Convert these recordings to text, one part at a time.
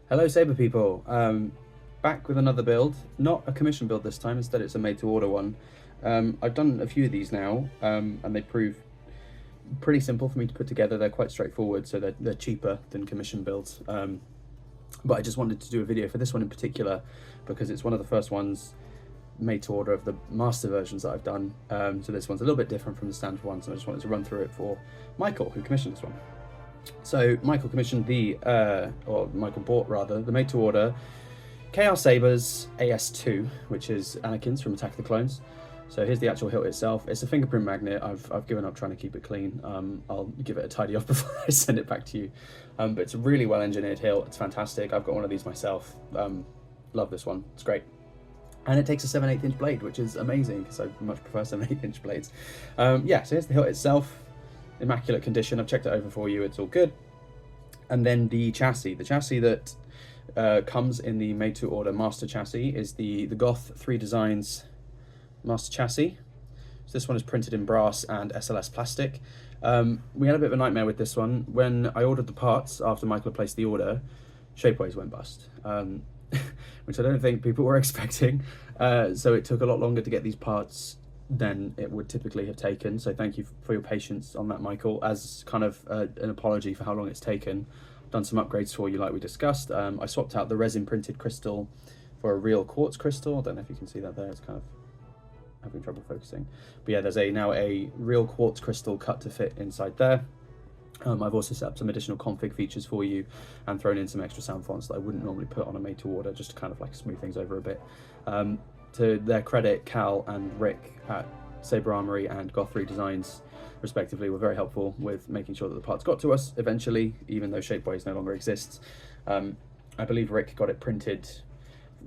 Hello Saber people, back with another build, not a commission build this time, instead it's a made to order one. I've done a few of these now, and they prove pretty simple for me to put together. They're quite straightforward, so they're cheaper than commission builds. But I just wanted to do a video for this one in particular, because it's one of the first ones made to order of the master versions that I've done. So this one's a little bit different from the standard one, so I just wanted to run through it for Michael, who commissioned this one. So Michael commissioned or Michael bought rather, the made to order KRsabers AS2, which is Anakin's from Attack of the Clones. So here's the actual hilt itself. It's a fingerprint magnet. I've given up trying to keep it clean. I'll give it a tidy off before I send it back to you. But it's a really well engineered hilt. It's fantastic. I've got one of these myself. Love this one. It's great. And it takes a 7/8 inch blade, which is amazing because I much prefer 7/8 inch blades. Yeah, so here's the hilt itself. Immaculate condition. I've checked it over for you. It's all good. And then the chassis that comes in the made to order master chassis is the Goth 3 Designs master chassis. So this one is printed in brass and SLS plastic. We had a bit of a nightmare with this one. When I ordered the parts after Michael placed the order, Shapeways went bust, which I don't think people were expecting. So it took a lot longer to get these parts than it would typically have taken. So thank you for your patience on that, Michael. As kind of an apology for how long it's taken, I've done some upgrades for you like we discussed. I swapped out the resin printed crystal for a real quartz crystal. I don't know if you can see that there, it's kind of having trouble focusing. But yeah, there's now a real quartz crystal cut to fit inside there. I've also set up some additional config features for you and thrown in some extra sound fonts that I wouldn't normally put on a made to order, just to kind of like smooth things over a bit. To their credit, Cal and Rick at Saber Armory and Goth 3 Designs respectively were very helpful with making sure that the parts got to us eventually, even though Shapeways no longer exists. I believe Rick got it printed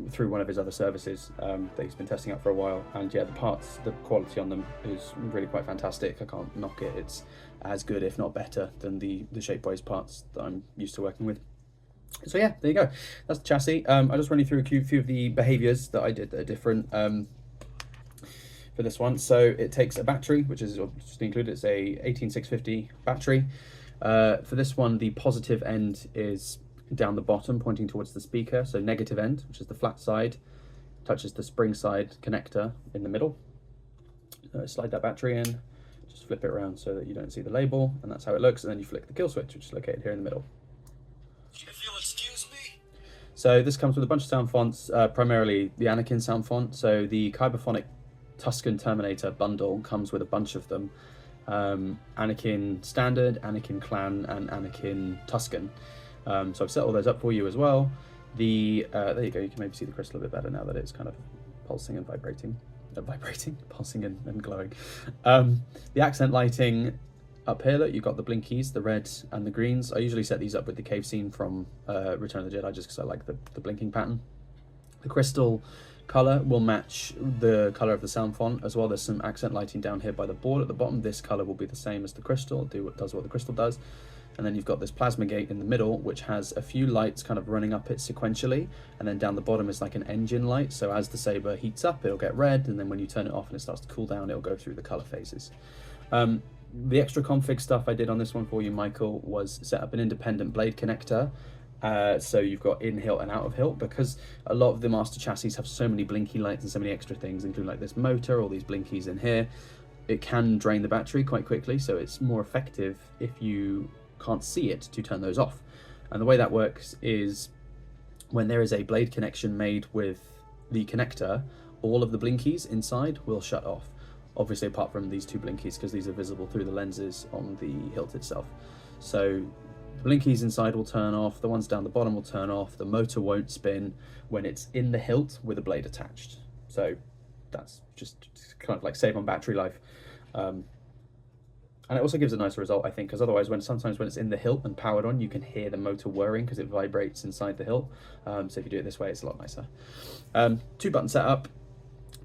through one of his other services that he's been testing out for a while, and yeah, the parts, the quality on them is really quite fantastic. I can't knock it. It's as good, if not better, than the Shapeways parts that I'm used to working with. So yeah, there you go. That's the chassis. I'll just run you through a few of the behaviors that I did that are different for this one. So it takes a battery, which is just included. It's a 18650 battery. For this one, the positive end is down the bottom, pointing towards the speaker. So negative end, which is the flat side, touches the spring side connector in the middle. Slide that battery in, just flip it around so that you don't see the label, and that's how it looks. And then you flick the kill switch, which is located here in the middle. If you'll excuse me. So this comes with a bunch of sound fonts, primarily the Anakin sound font. So the kyberphonic Tusken Terminator bundle comes with a bunch of them. Anakin Standard, Anakin Clan, and Anakin Tusken. So I've set all those up for you as well. There you go, you can maybe see the crystal a bit better now that it's kind of pulsing and vibrating. Pulsing and glowing. The accent lighting up here, look, you've got the blinkies, the reds and the greens. I usually set these up with the cave scene from Return of the Jedi, just because I like the blinking pattern. The crystal color will match the color of the sound font as well. There's some accent lighting down here by the board at the bottom. This color will be the same as the crystal, does what the crystal does. And then you've got this plasma gate in the middle, which has a few lights kind of running up it sequentially, and then down the bottom is like an engine light. So as the saber heats up, it'll get red, and then when you turn it off and it starts to cool down, it'll go through the color phases. The extra config stuff I did on this one for you, Michael, was set up an independent blade connector. So you've got in hilt and out of hilt, because a lot of the master chassis have so many blinky lights and so many extra things, including like this motor, all these blinkies in here. It can drain the battery quite quickly, so it's more effective if you can't see it to turn those off. And the way that works is when there is a blade connection made with the connector, all of the blinkies inside will shut off. Obviously apart from these two blinkies, because these are visible through the lenses on the hilt itself. So the blinkies inside will turn off, the ones down the bottom will turn off, the motor won't spin when it's in the hilt with a blade attached. So that's just kind of like save on battery life. And it also gives a nice result, I think, because otherwise sometimes when it's in the hilt and powered on, you can hear the motor whirring because it vibrates inside the hilt. So if you do it this way, it's a lot nicer. 2-button setup.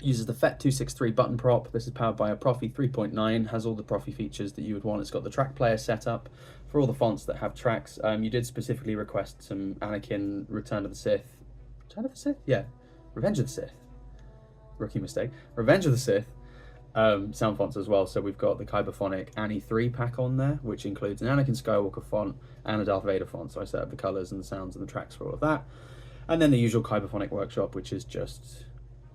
Uses the FET263 button prop. This is powered by a Proffie 3.9, has all the Proffie features that you would want. It's got the track player set up for all the fonts that have tracks. You did specifically request some Anakin Return of the Sith. Return of the Sith? Yeah. Revenge of the Sith. Rookie mistake. Revenge of the Sith sound fonts as well. So we've got the kyberphonic Annie 3 pack on there, which includes an Anakin Skywalker font and a Darth Vader font. So I set up the colors and the sounds and the tracks for all of that. And then the usual kyberphonic workshop, which is just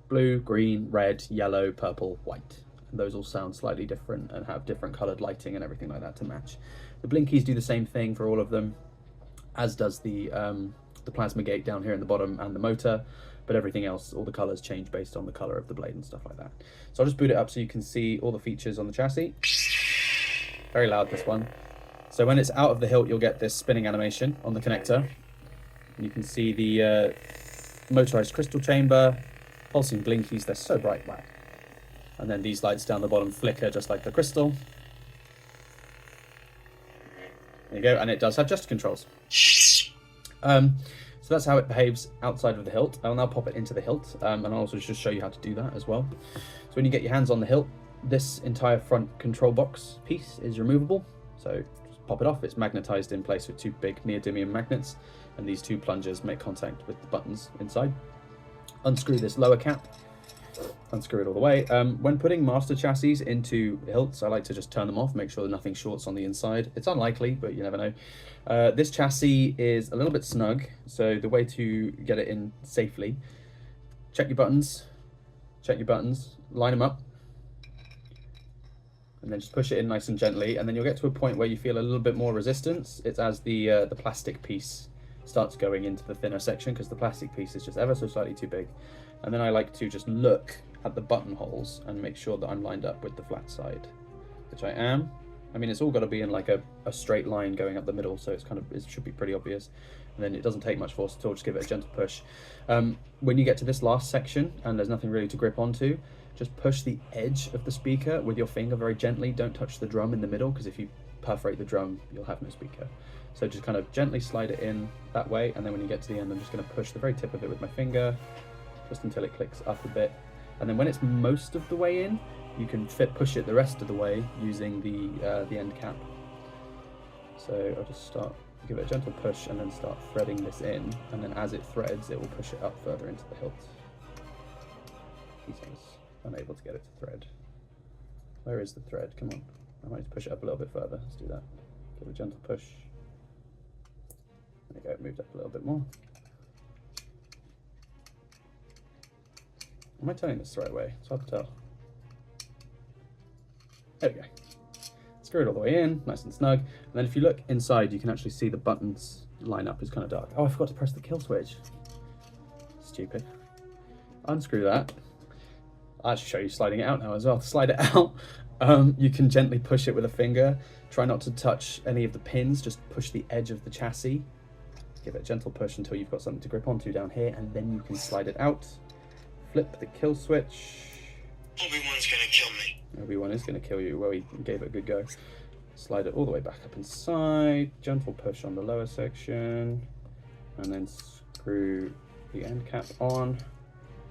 blue, green, red, yellow, purple, white. And those all sound slightly different and have different colored lighting and everything like that to match. The blinkies do the same thing for all of them, as does the plasma gate down here in the bottom and the motor. But everything else, all the colors change based on the color of the blade and stuff like that. So I'll just boot it up so you can see all the features on the chassis. Very loud, this one. So when it's out of the hilt, you'll get this spinning animation on the connector. You can see the motorized crystal chamber, pulsing blinkies. They're so bright, wow. And then these lights down the bottom flicker just like the crystal. There you go, and it does have gesture controls. So that's how it behaves outside of the hilt. I'll now pop it into the hilt, and I'll also just show you how to do that as well. So when you get your hands on the hilt, this entire front control box piece is removable. So just pop it off. It's magnetized in place with two big neodymium magnets, and these two plungers make contact with the buttons inside. Unscrew this lower cap, unscrew it all the way. When putting master chassis into hilts, I like to just turn them off, make sure that nothing shorts on the inside. It's unlikely, but you never know. This chassis is a little bit snug, so the way to get it in safely, check your buttons, line them up, and then just push it in nice and gently, and then you'll get to a point where you feel a little bit more resistance. It's as the plastic piece starts going into the thinner section, because the plastic piece is just ever so slightly too big. And then I like to just look at the buttonholes and make sure that I'm lined up with the flat side, which I am. I mean, it's all got to be in like a straight line going up the middle, so it's it should be pretty obvious. And then it doesn't take much force at all, just give it a gentle push. When you get to this last section and there's nothing really to grip onto, just push the edge of the speaker with your finger very gently. Don't touch the drum in the middle, because if you perforate the drum, you'll have no speaker. So just kind of gently slide it in that way, and then when you get to the end, I'm just going to push the very tip of it with my finger, just until it clicks up a bit. And then when it's most of the way in, you can push it the rest of the way using the end cap. So I'll just give it a gentle push and then start threading this in, and then as it threads, it will push it up further into the hilt. I was unable to get it to thread. Where is the thread? Come on. I might push it up a little bit further. Let's do that. Give it a gentle push. There you go, it moved up a little bit more. Am I turning this the right way? It's hard to tell. There we go. Screw it all the way in, nice and snug. And then if you look inside, you can actually see the buttons line up. It's kind of dark. Oh, I forgot to press the kill switch. Stupid. Unscrew that. I'll actually show you sliding it out now as well. To slide it out, you can gently push it with a finger. Try not to touch any of the pins, just push the edge of the chassis. Give it a gentle push until you've got something to grip onto down here, and then you can slide it out. Flip the kill switch. Obi-Wan's gonna kill me. Obi-Wan is going to kill you. Well, he gave it a good go. Slide it all the way back up inside. Gentle push on the lower section. And then screw the end cap on.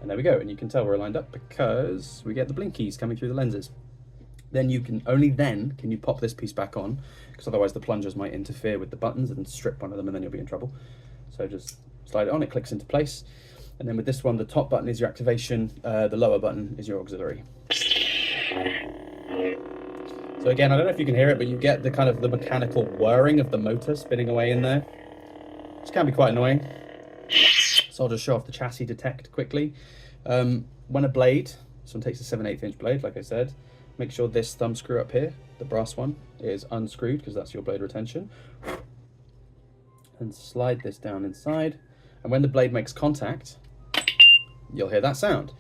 And there we go. And you can tell we're lined up because we get the blinkies coming through the lenses. Then you can, only then can you pop this piece back on, because otherwise the plungers might interfere with the buttons and strip one of them, and then you'll be in trouble. So just slide it on, it clicks into place. And then with this one, the top button is your activation, the lower button is your auxiliary. So again, I don't know if you can hear it, but you get the kind of the mechanical whirring of the motor spinning away in there. This can be quite annoying. So I'll just show off the chassis detect quickly. When a blade, this one takes a 7/8 inch blade, like I said, make sure this thumb screw up here, the brass one, is unscrewed, because that's your blade retention. And slide this down inside. And when the blade makes contact, you'll hear that sound.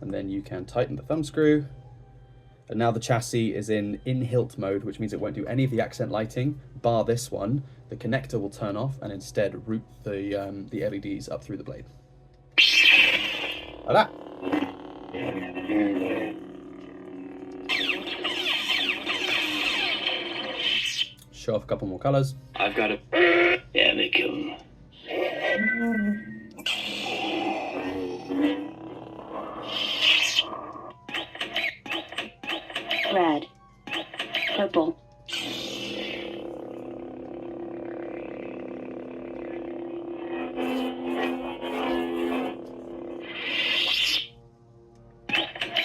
And then you can tighten the thumb screw. And now the chassis is in hilt mode, which means it won't do any of the accent lighting, bar this one. The connector will turn off and instead route the LEDs up through the blade. Like that. Show off a couple more colors. I've got a Anakin. Red, purple,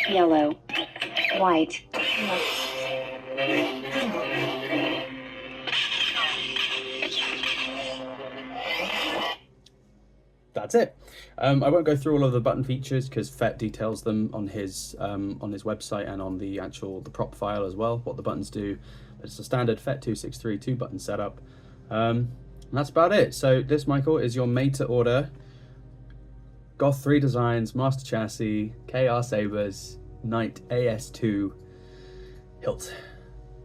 yellow, White. That's it. I won't go through all of the button features because Fet details them on his website and on the prop file as well, what the buttons do. It's a standard Fet 263 2-button setup. And that's about it. So this, Michael, is your made-to-order Goth 3 Designs Master Chassis KRsabers Knight AS2 hilt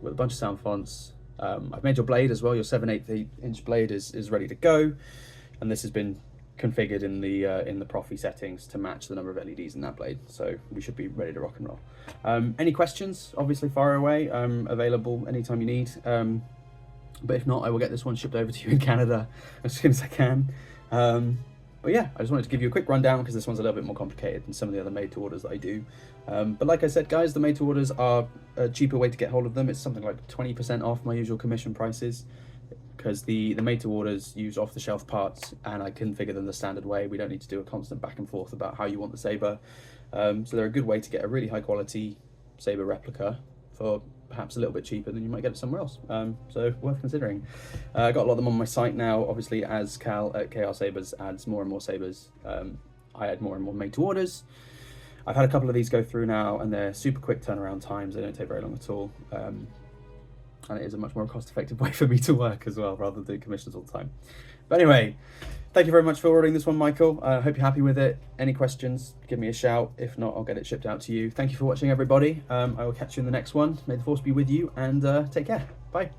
with a bunch of sound fonts. I've made your blade as well. Your 7/8 inch blade is ready to go, and this has been configured in the proffie settings to match the number of LEDs in that blade, so we should be ready to rock and roll. Any questions, obviously fire away. Available anytime you need, but if not, I will get this one shipped over to you in Canada as soon as I can. But yeah, I just wanted to give you a quick rundown because this one's a little bit more complicated than some of the other made to orders that I do. But like I said, guys, the made to orders are a cheaper way to get hold of them. It's something like 20% off my usual commission prices, because the made to orders use off the shelf parts and I configure them the standard way. We don't need to do a constant back and forth about how you want the saber. So they're a good way to get a really high quality saber replica for perhaps a little bit cheaper than you might get it somewhere else. So worth considering. I got a lot of them on my site now. Obviously, as Cal at KRsabers adds more and more sabers, I add more and more made to orders. I've had a couple of these go through now, and they're super quick turnaround times. They don't take very long at all. And it is a much more cost-effective way for me to work as well, rather than doing commissions all the time. But anyway, thank you very much for ordering this one, Michael. I hope you're happy with it. Any questions, give me a shout. If not, I'll get it shipped out to you. Thank you for watching, everybody. I will catch you in the next one. May the force be with you, and take care. Bye.